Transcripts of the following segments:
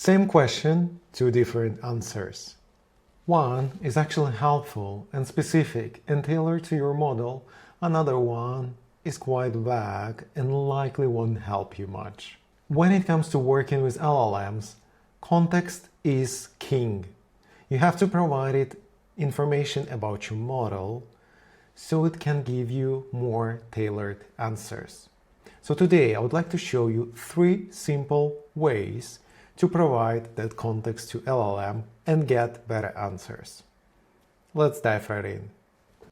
Same question, two different answers. One is actually helpful and specific and tailored to your model. Another one is quite vague and likely won't help you much. When it comes to working with LLMs, context is king. You have to provide it information about your model so it can give you more tailored answers. So today I would like to show you 3 simple ways to provide that context to LLM and get better answers. Let's dive right in.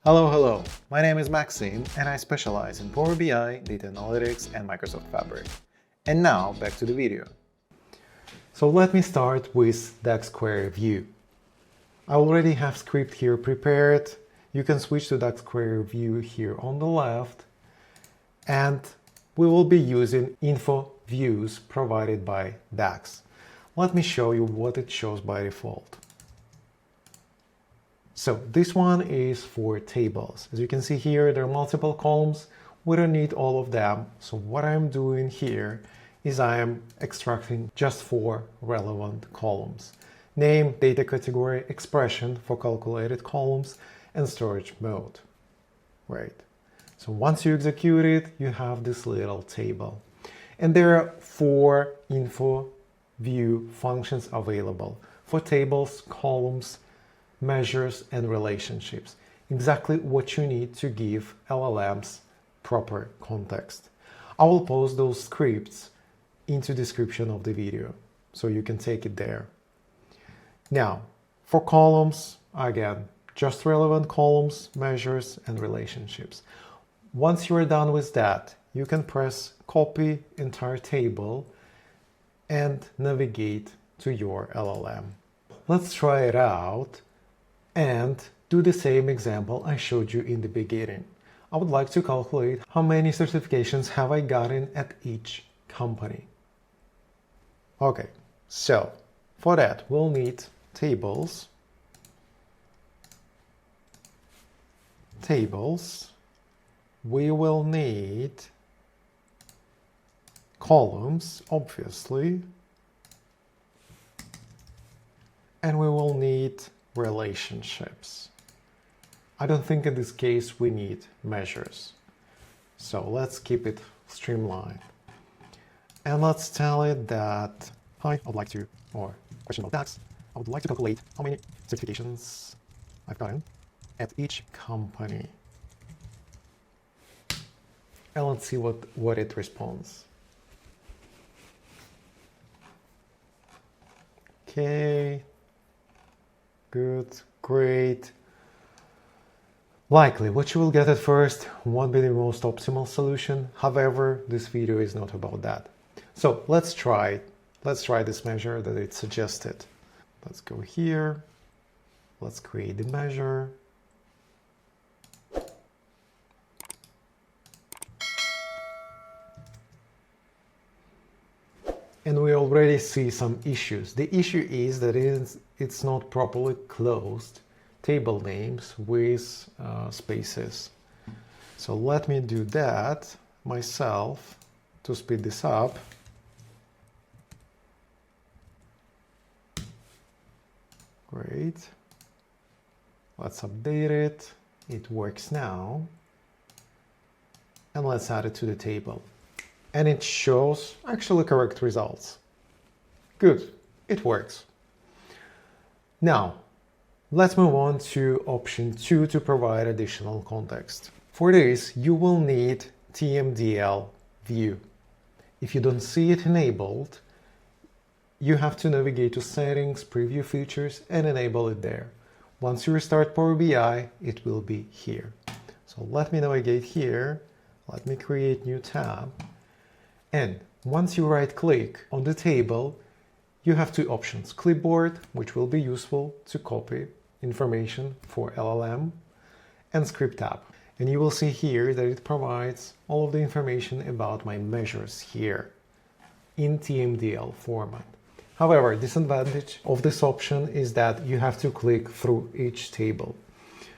Hello, my name is Maxime and I specialize in Power BI, data analytics and Microsoft Fabric. And now back to the video. So let me start with DAX query view. I already have script here prepared. You can switch to DAX query view here on the left, and we will be using info views provided by DAX. Let me show you what it shows by default. So this one is for tables. As you can see here, there are multiple columns. We don't need all of them. So what I'm doing here is I am extracting just 4 relevant columns. Name, data category, expression for calculated columns, and storage mode. Right. So once you execute it, you have this little table. And there are 4 info view functions available for tables, columns, measures, and relationships. Exactly what you need to give LLMs proper context. I will post those scripts into the description of the video, so you can take it there. Now, for columns, again, just relevant columns, measures, and relationships. Once you are done with that, you can press copy entire table and navigate to your LLM. Let's try it out and do the same example I showed you in the beginning. I would like to calculate how many certifications have I gotten at each company. Okay, so for that we'll need tables, we will need columns, obviously, and we will need relationships. I don't think in this case we need measures. So let's keep it streamlined. And let's tell it that, hi, I would like to, or question about DAX, I would like to calculate how many certifications I've gotten at each company. And let's see what it responds. Okay, good, great. Likely, what you will get at first won't be the most optimal solution. However, this video is not about that. So let's try this measure that it suggested. Let's go here. Let's create the measure. And we already see some issues. The issue is that it's not properly closed table names with spaces. So let me do that myself to speed this up. Great. Let's update it. It works now. And let's add it to the table. And it shows actually correct results. Good, it works. Now, let's move on to option 2 to provide additional context. For this, you will need TMDL view. If you don't see it enabled, you have to navigate to Settings, Preview Features, and enable it there. Once you restart Power BI, it will be here. So let me navigate here. Let me create new tab. And once you right-click on the table, you have 2 options. Clipboard, which will be useful to copy information for LLM, and Script tab. And you will see here that it provides all of the information about my measures here in TMDL format. However, disadvantage of this option is that you have to click through each table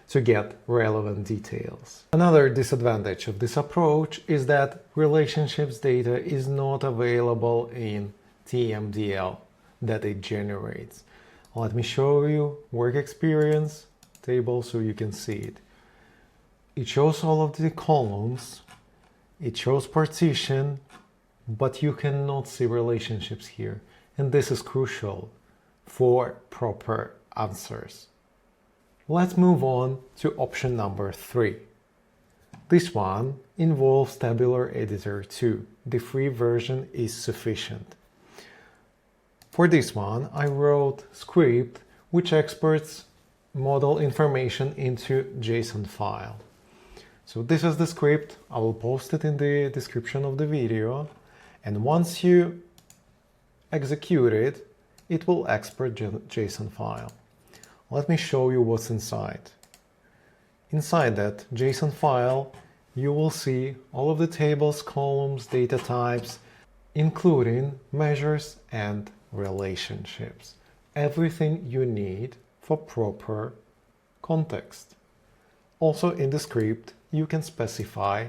to get relevant details. Another disadvantage of this approach is that relationships data is not available in TMDL. that it generates. Let me show you work experience table so you can see it. It shows all of the columns, it shows partition, but you cannot see relationships here. And this is crucial for proper answers. Let's move on to option number 3. This one involves Tabular Editor 2. The free version is sufficient. For this one, I wrote script which exports model information into JSON file. So this is the script. I will post it in the description of the video. And once you execute it, it will export JSON file. Let me show you what's inside. Inside that JSON file, you will see all of the tables, columns, data types, including measures and relationships. Everything you need for proper context. Also in the script, you can specify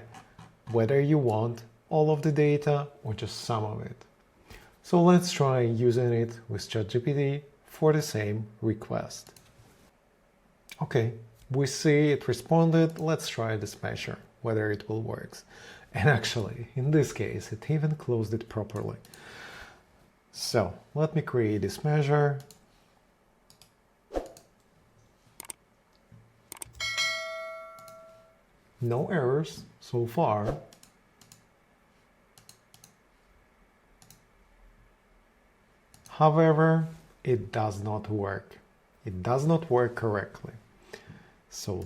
whether you want all of the data or just some of it. So let's try using it with ChatGPT for the same request. Okay, we see it responded. Let's try this measure, whether it will work. And actually, in this case, it even closed it properly. So let me create this measure. No errors so far. However, it does not work. It does not work correctly. So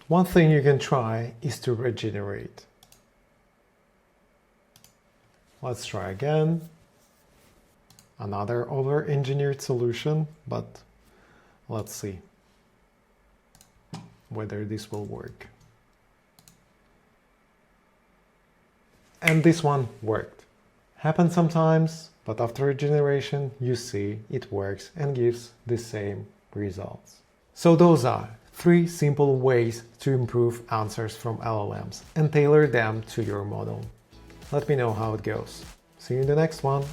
one thing you can try is to regenerate. Let's try again. Another over-engineered solution, but let's see whether this will work. And this one worked. Happens sometimes, but after regeneration, you see it works and gives the same results. So those are 3 simple ways to improve answers from LLMs and tailor them to your model. Let me know how it goes. See you in the next one.